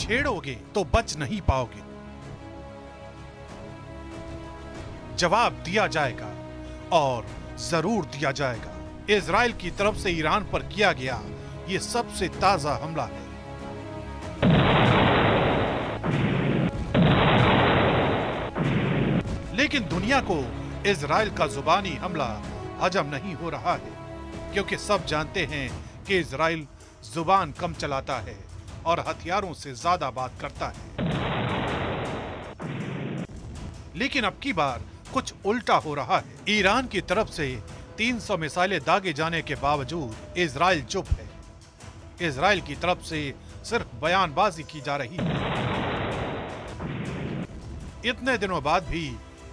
छेड़ोगे तो बच नहीं पाओगे। जवाब दिया जाएगा और जरूर दिया जाएगा। इजराइल की तरफ से ईरान पर किया गया ये सबसे ताजा हमला है। लेकिन दुनिया को इजराइल का जुबानी हमला हजम नहीं हो रहा है, क्योंकि सब जानते हैं कि इजराइल जुबान कम चलाता है और हथियारों से ज्यादा बात करता है। लेकिन अब की बार कुछ उल्टा हो रहा है। ईरान की तरफ से 300 मिसाइलें दागे जाने के बावजूद इजराइल चुप है। इजराइल की तरफ से सिर्फ बयानबाजी की जा रही है। इतने दिनों बाद भी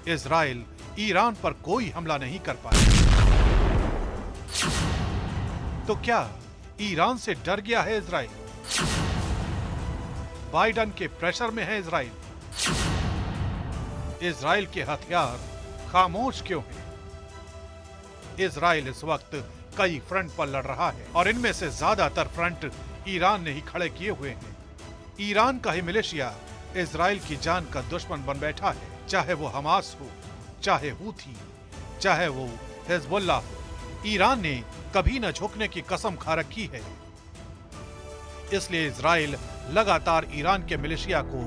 इजराइल ईरान पर कोई हमला नहीं कर पाया। तो क्या ईरान से डर गया है इजराइल? बाइडन के प्रेशर में है इजराइल? इजराइल के हथियार खामोश क्यों हैं? इजराइल इस वक्त कई फ्रंट पर लड़ रहा है और इनमें से ज्यादातर फ्रंट ईरान ने ही खड़े किए हुए हैं। ईरान का ही मिलिशिया इजराइल की जान का दुश्मन बन बैठा है, चाहे वो हमास हो, चाहे हूथी, चाहे वो हिजबुल्लाह हो। ईरान ने कभी न झुकने की कसम खा रखी है। इसलिए इजराइल लगातार ईरान के मिलिशिया को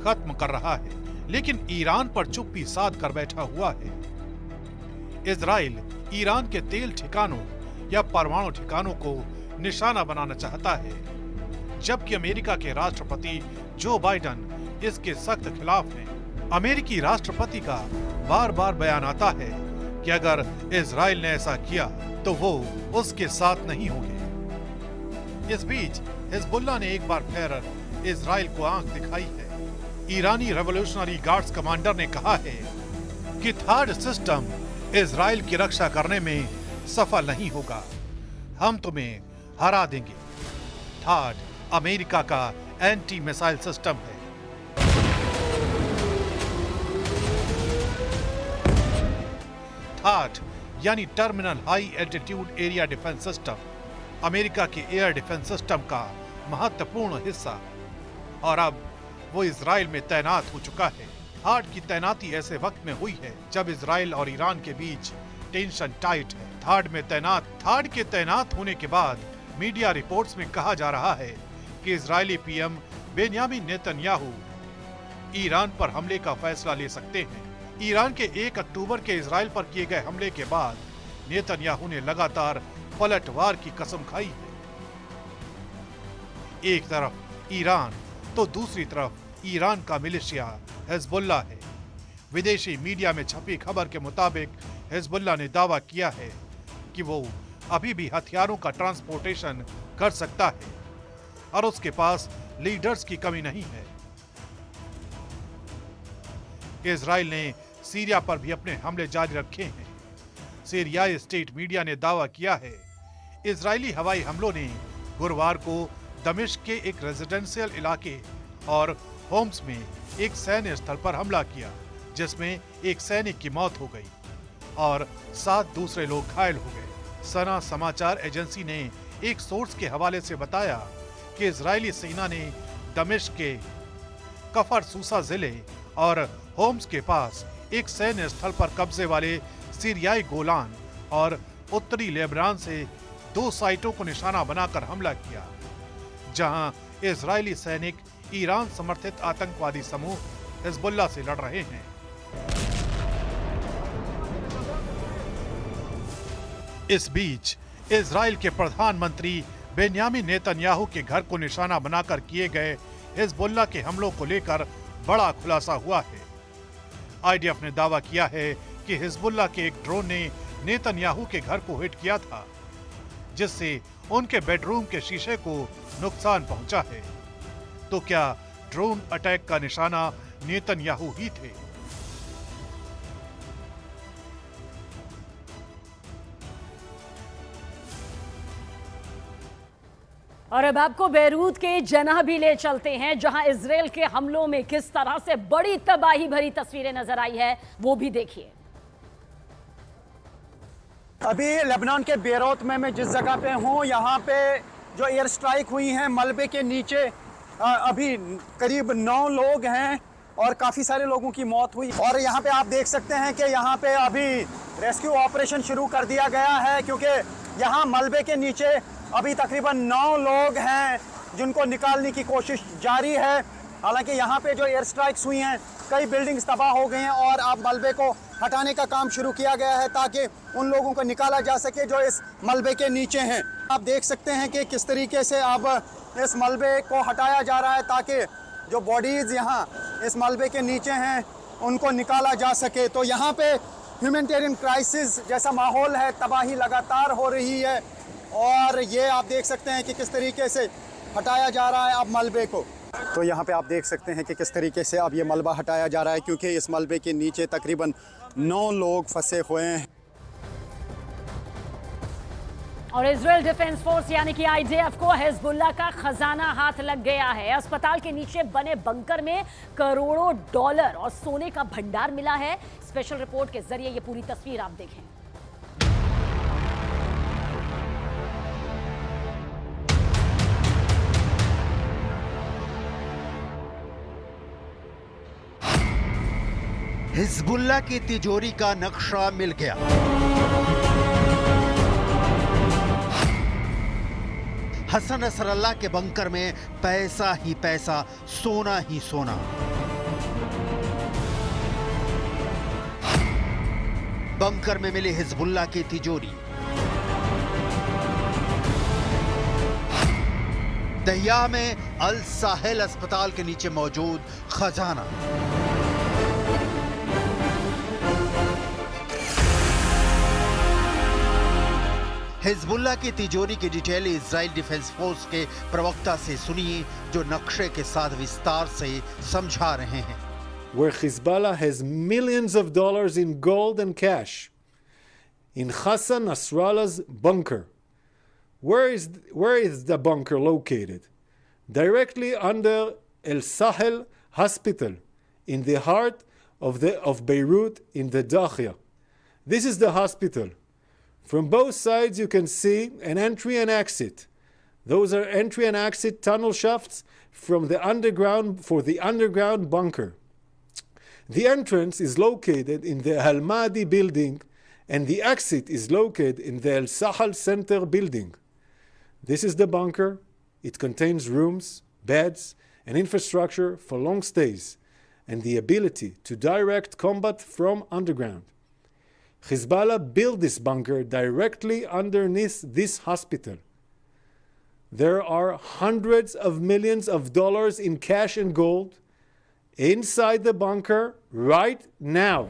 खत्म कर रहा है, लेकिन ईरान पर चुप्पी साध कर बैठा हुआ है। इजराइल ईरान के तेल ठिकानों या परमाणु ठिकानों को निशाना बनाना चाहता है, जबकि अमेरिका के राष्ट्रपति जो बाइडन इसके सख्त खिलाफ हैं। अमेरिकी राष्ट्रपति का बार बार बयान आता है कि अगर इजराइल ने ऐसा किया तो वो उसके साथ नहीं होंगे। इस बीच हिजबुल्लाह ने एक बार फिर इजराइल को आंख दिखाई है। ईरानी रेवोल्यूशनरी गार्ड्स कमांडर ने कहा है कि थर्ड सिस्टम इजराइल की रक्षा करने में सफल नहीं होगा, हम तुम्हें हरा देंगे। थर्ड अमेरिका का एंटी मिसाइल सिस्टम है। थर्ड यानी terminal high altitude area defence system America के एयर डिफेंस सिस्टम का महत्वपूर्ण हिस्सा, और अब वो इजराइल में तैनात हो चुका है। थर्ड की तैनाती ऐसे वक्त में हुई है जब इजराइल और ईरान के बीच टेंशन टाइट है। थर्ड के तैनात होने के बाद मीडिया रिपोर्ट्स में कहा जा रहा है कि Israeli PM Benjamin Netanyahu Iran पर हमले का फैसला ले सकते हैं। ईरान के 1 अक्टूबर के इजराइल पर किए गए हमले के बाद नेतन्याहू ने लगातार पलटवार की कसम खाई है। एक तरफ ईरान तो दूसरी तरफ ईरान का मिलिशिया हिजबुल्लाह है। विदेशी मीडिया में छपी खबर के मुताबिक हिजबुल्लाह ने दावा किया है कि वो अभी भी हथियारों का ट्रांसपोर्टेशन कर सकता है और उसके पास लीडर्स की कमी नहीं है। इजराइल ने सीरिया पर भी अपने हमले जारी रखे हैं। सीरियाई स्टेट मीडिया ने दावा किया है इजरायली हवाई हमलों ने गुरुवार को दमिश्क के एक रेजिडेंशियल इलाके और होम्स में एक सैन्य स्थल पर हमला किया, जिसमें एक सैनिक की मौत हो गई और 7 दूसरे लोग घायल हो गए। सना समाचार एजेंसी ने एक सोर्स के हवाले से बताया कि इजरायली सेना ने दमिश्क के कफर सूसा जिले और होम्स के पास एक सैन्य स्थल पर कब्जे वाले सीरियाई गोलान और उत्तरी लेबनान से 2 साइटों को निशाना बनाकर हमला किया, जहां इजरायली सैनिक ईरान समर्थित आतंकवादी समूह हिजबुल्लाह से लड़ रहे हैं। इस बीच इजराइल के प्रधानमंत्री बेन्यामिन नेतन्याहू के घर को निशाना बनाकर किए गए हिजबुल्लाह के हमलों को लेकर बड़ा खुलासा हुआ है। आईडीएफ ने दावा किया है कि हिजबुल्लाह के एक ड्रोन ने नेतन्याहू के घर को हिट किया था, जिससे उनके बेडरूम के शीशे को नुकसान पहुंचा है। तो क्या ड्रोन अटैक का निशाना नेतन्याहू ही थे? और अब आपको बैरूत के जनाह भी ले चलते हैं, जहां इजराइल के हमलों में किस तरह से बड़ी तबाही भरी तस्वीरें नजर आई है, वो भी देखिए। अभी लेबनान के बेरूत में मैं जिस जगह पे हूँ, यहाँ पे जो एयर स्ट्राइक हुई हैं मलबे के नीचे अभी करीब 9 लोग हैं और काफ़ी सारे लोगों की मौत हुई। और यहाँ पे आप देख सकते हैं कि यहाँ पे अभी रेस्क्यू ऑपरेशन शुरू कर दिया गया है, क्योंकि यहाँ मलबे के नीचे अभी तकरीबन 9 लोग हैं जिनको निकालने की कोशिश जारी है। हालांकि यहाँ पे जो एयर स्ट्राइक्स हुई हैं, कई बिल्डिंग्स तबाह हो गई हैं और अब मलबे को हटाने का काम शुरू किया गया है ताकि उन लोगों को निकाला जा सके जो इस मलबे के नीचे हैं। आप देख सकते हैं कि किस तरीके से अब इस मलबे को हटाया जा रहा है ताकि जो बॉडीज़ यहाँ इस मलबे के नीचे हैं उनको निकाला जा सके। तो यहाँ पे ह्यूमैनिटेरियन क्राइसिस जैसा माहौल है, तबाही लगातार हो रही है और ये आप देख सकते हैं कि किस तरीके से हटाया जा रहा है अब मलबे को। तो यहाँ पे आप देख सकते हैं कि किस तरीके से अब ये मलबा हटाया जा रहा है, क्योंकि इस मलबे के नीचे तकरीबन 9 लोग फंसे हुए हैं। और इजराइल डिफेंस फोर्स यानी कि आईडीएफ को हिजबुल्लाह का खजाना हाथ लग गया है। अस्पताल के नीचे बने बंकर में करोड़ों डॉलर और सोने का भंडार मिला है। स्पेशल रिपोर्ट के जरिए ये पूरी तस्वीर आप देखें। हिजबुल्लाह की तिजोरी का नक्शा मिल गया। हसन नसरल्लाह के बंकर में पैसा ही पैसा, सोना ही सोना। बंकर में मिली हिजबुल्लाह की तिजोरी। दहिया में अल साहिल अस्पताल के नीचे मौजूद खजाना। हिजबुल्लाह की तिजोरी की डिटेल इजराइल डिफेंस फोर्स के प्रवक्ता से सुनिए, जो नक्शे के साथ विस्तार से समझा रहे हैं। Where Hezbollah has millions of dollars in gold and cash in Hassan Nasrallah's bunker. Where is the bunker located? Directly under El Sahel Hospital in the heart of Beirut in the Dakhia. This is the hospital. From both sides you can see an entry and exit. Those are entry and exit tunnel shafts from the underground for the underground bunker. The entrance is located in the Al Mahdi building and the exit is located in the El Sahel Center building. This is the bunker. It contains rooms, beds, and infrastructure for long stays and the ability to direct combat from underground. Hezbollah built this bunker directly underneath this hospital. There are hundreds of millions of dollars in cash and gold inside the bunker right now.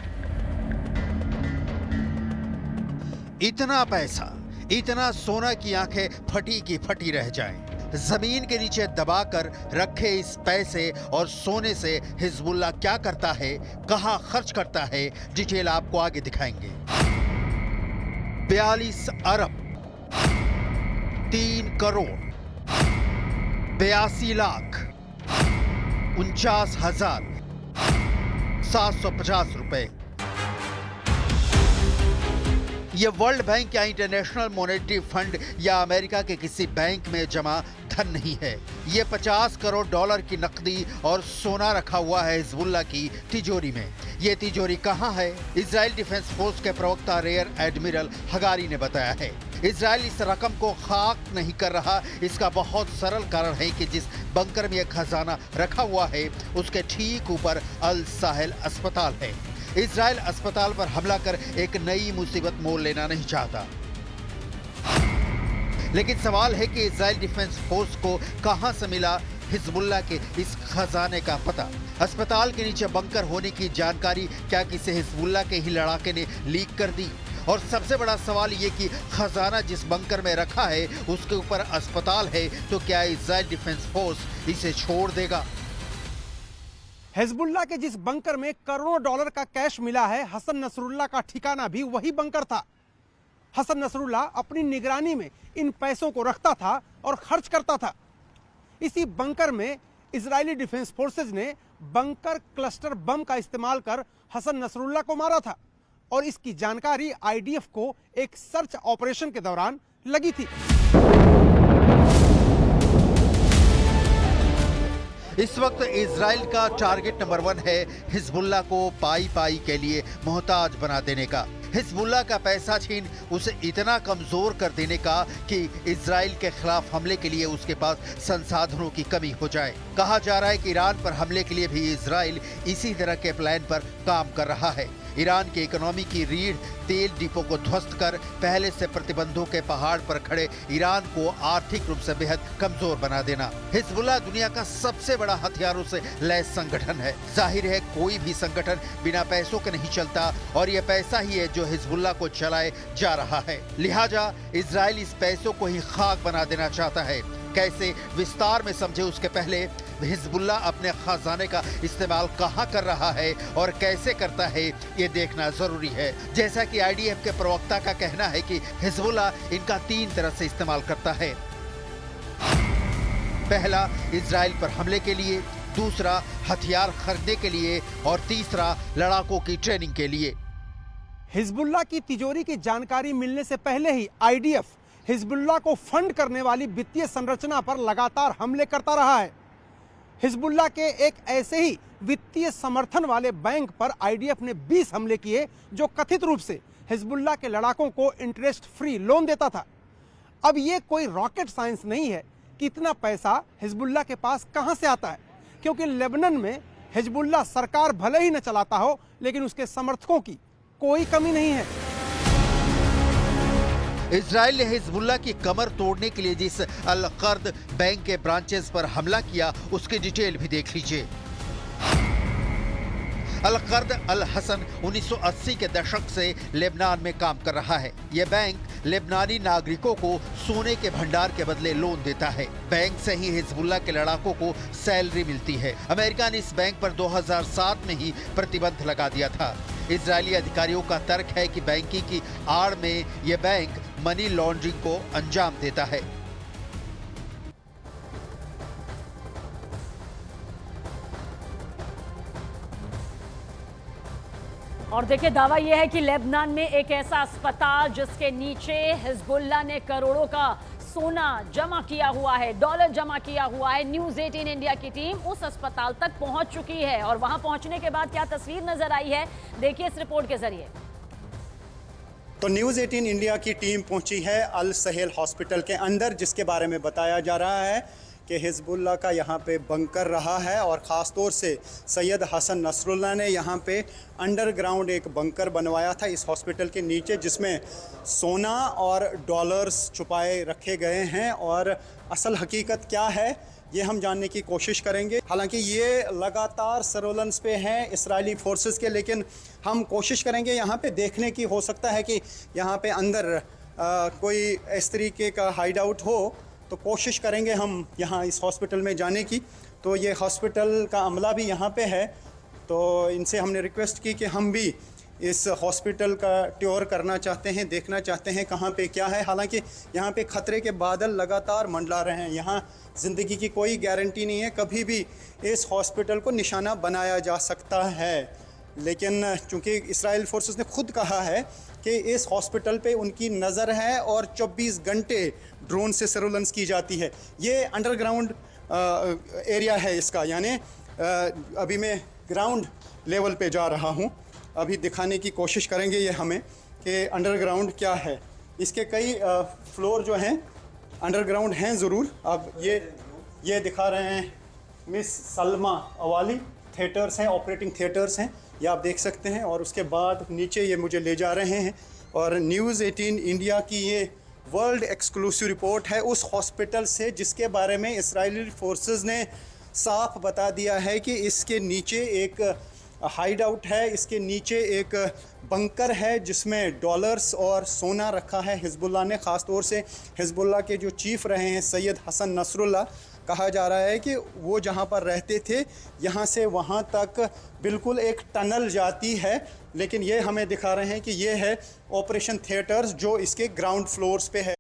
इतना पैसा, इतना सोना की आंखें फटी की फटी रह जाएं। जमीन के नीचे दबाकर रखे इस पैसे और सोने से हिजबुल्लाह क्या करता है, कहां खर्च करता है, डिटेल आपको आगे दिखाएंगे। 42 अरब 3 करोड़ 82 लाख 49,750 रुपए। यह वर्ल्ड बैंक या इंटरनेशनल मॉनेटरी फंड या अमेरिका के किसी बैंक में जमा धन नहीं है। यह 50 करोड़ डॉलर की नकदी और सोना रखा हुआ है हिजबुल्लाह की तिजोरी में। यह तिजोरी कहां है? इजराइल डिफेंस फोर्स के प्रवक्ता रेयर एडमिरल हगारी ने बताया है। इजराइल इस रकम को खाक नहीं कर रहा। इसका बहुत सरल कारण है कि जिस बंकर में यह खजाना रखा हुआ है उसके ठीक ऊपर अल साहिल अस्पताल है। इजराइल अस्पताल पर हमला कर एक नई मुसीबत मोल लेना नहीं चाहता। लेकिन सवाल है कि इजराइल डिफेंस फोर्स को कहां से मिला हिजबुल्लाह के इस खजाने का पता। अस्पताल के नीचे बंकर होने की जानकारी क्या किसी हिजबुल्लाह के ही लड़ाके ने लीक कर दी? और सबसे बड़ा सवाल ये कि खजाना जिस बंकर में रखा है उसके ऊपर अस्पताल है, तो क्या इजराइल डिफेंस फोर्स इसे छोड़ देगा? हिजबुल्लाह के जिस बंकर में करोड़ों डॉलर का कैश मिला है, हसन नसरुल्लाह का ठिकाना भी वही बंकर था। हसन नसरुल्लाह अपनी निगरानी में इन पैसों को रखता था और खर्च करता था। इसी बंकर में इजरायली डिफेंस फोर्सेज ने बंकर क्लस्टर बम का इस्तेमाल कर हसन नसरुल्लाह को मारा था और इसकी जानकारी आईडीएफ को एक सर्च ऑपरेशन के दौरान लगी थी। इस वक्त इजराइल का टारगेट नंबर 1 है हिजबुल्लाह को पाई पाई के लिए मोहताज बना देने का, हिजबुल्लाह का पैसा छीन उसे इतना कमजोर कर देने का कि इजराइल के खिलाफ हमले के लिए उसके पास संसाधनों की कमी हो जाए। कहा जा रहा है कि ईरान पर हमले के लिए भी इजराइल इसी तरह के प्लान पर काम कर रहा है। ईरान की इकोनॉमी की रीढ़ तेल डिपो को ध्वस्त कर पहले से प्रतिबंधों के पहाड़ पर खड़े ईरान को आर्थिक रूप से बेहद कमजोर बना देना। हिजबुल्लाह दुनिया का सबसे बड़ा हथियारों से लैस संगठन है। जाहिर है कोई भी संगठन बिना पैसों के नहीं चलता और यह पैसा ही है जो हिजबुल्लाह को चलाए जा रहा है। लिहाजा इजराइल इस पैसों को ही खाक बना देना चाहता है। कैसे, विस्तार में समझे उसके पहले हिजबुल्लाह अपने खजाने का इस्तेमाल कहां कर रहा है और कैसे करता है ये देखना जरूरी है। जैसा कि आईडीएफ के प्रवक्ता का कहना है कि हिजबुल्लाह इनका 3 तरह से इस्तेमाल करता है। पहला, इजराइल पर हमले के लिए, दूसरा हथियार खरीदने के लिए और तीसरा लड़ाकों की ट्रेनिंग के लिए। हिजबुल्लाह की तिजोरी की जानकारी मिलने से पहले ही आईडीएफ हिजबुल्लाह को फंड करने वाली वित्तीय संरचना पर लगातार हमले करता रहा है। हिजबुल्लाह के एक ऐसे ही वित्तीय समर्थन वाले बैंक पर आईडीएफ ने 20 हमले किए जो कथित रूप से हिजबुल्लाह के लड़ाकों को इंटरेस्ट फ्री लोन देता था। अब ये कोई रॉकेट साइंस नहीं है कि इतना पैसा हिजबुल्लाह के पास कहां से आता है, क्योंकि लेबनान में हिजबुल्लाह सरकार भले ही न चलाता हो लेकिन उसके समर्थकों की कोई कमी नहीं है। इजराइल ने हिजबुल्लाह की कमर तोड़ने के लिए जिस अल कर्द बैंक के ब्रांचेस पर हमला किया उसकी डिटेल भी देख लीजिए। अल कर्द अल हसन 1980 के दशक से लेबनान में काम कर रहा है। यह बैंक लेबनानी नागरिकों को सोने के भंडार के बदले लोन देता है। बैंक से ही हिजबुल्लाह के लड़ाकों को सैलरी मिलती है। अमेरिका ने इस बैंक पर 2007 में ही प्रतिबंध लगा दिया था। इजरायली अधिकारियों का तर्क है कि बैंकिंग की आड़ में यह बैंक मनी लॉन्ड्रिंग को अंजाम देता है। और देखिए, दावा यह है कि लेबनान में एक ऐसा अस्पताल जिसके नीचे हिजबुल्लाह ने करोड़ों का सोना जमा किया हुआ है, डॉलर जमा किया हुआ है। न्यूज़ 18 इंडिया की टीम उस अस्पताल तक पहुंच चुकी है और वहां पहुंचने के बाद क्या तस्वीर नजर आई है, देखिए इस रिपोर्ट के जरिए। तो न्यूज़ 18 इंडिया की टीम पहुंची है अल सहेल हॉस्पिटल के अंदर, जिसके बारे में बताया जा रहा है कि हिजबुल्लाह का यहाँ पे बंकर रहा है और ख़ास तौर से सैयद हसन नसरुल्लाह ने यहाँ पे अंडरग्राउंड एक बंकर बनवाया था इस हॉस्पिटल के नीचे, जिसमें सोना और डॉलर्स छुपाए रखे गए हैं। और असल हकीकत क्या है ये हम जानने की कोशिश करेंगे। हालांकि ये लगातार सर्वेलेंस पे हैं इजरायली फोर्सेस के, लेकिन हम कोशिश करेंगे यहाँ पे देखने की। हो सकता है कि यहाँ पे अंदर कोई इस तरीके का हाइड आउट हो, तो कोशिश करेंगे हम यहाँ इस हॉस्पिटल में जाने की। तो ये हॉस्पिटल का अमला भी यहाँ पे है, तो इनसे हमने रिक्वेस्ट की कि हम भी इस हॉस्पिटल का टूर करना चाहते हैं, देखना चाहते हैं कहाँ पे क्या है। हालांकि यहाँ पे ख़तरे के बादल लगातार मंडला रहे हैं। यहाँ ज़िंदगी की कोई गारंटी नहीं है, कभी भी इस हॉस्पिटल को निशाना बनाया जा सकता है। लेकिन चूँकि इजराइल फोर्सेस ने खुद कहा है कि इस हॉस्पिटल पे उनकी नज़र है और 24 घंटे ड्रोन से सर्वेलेंस की जाती है। ये अंडरग्राउंड एरिया है इसका, यानी अभी मैं ग्राउंड लेवल पे जा रहा हूँ। अभी दिखाने की कोशिश करेंगे ये हमें कि अंडरग्राउंड क्या है। इसके कई फ्लोर जो हैं अंडरग्राउंड हैं ज़रूर। अब ये दिखा रहे हैं मिस सलमा अवाली थिएटर्स हैं, ऑपरेटिंग थिएटर्स हैं, ये आप देख सकते हैं। और उसके बाद नीचे ये मुझे ले जा रहे हैं और न्यूज़ 18 इंडिया की ये वर्ल्ड एक्सक्लूसिव रिपोर्ट है उस हॉस्पिटल से, जिसके बारे में इजरायली फोर्सेस ने साफ बता दिया है कि इसके नीचे एक हाइड आउट है, इसके नीचे एक बंकर है जिसमें डॉलर्स और सोना रखा है हिजबुल्लाह ने। ख़ास तौर से हिजबुल्लाह के जो चीफ़ रहे हैं सैयद हसन नसरुल्लाह, कहा जा रहा है कि वो जहाँ पर रहते थे यहाँ से वहाँ तक बिल्कुल एक टनल जाती है। लेकिन ये हमें दिखा रहे हैं कि ये है ऑपरेशन थिएटर्स जो इसके ग्राउंड फ्लोर्स पे है।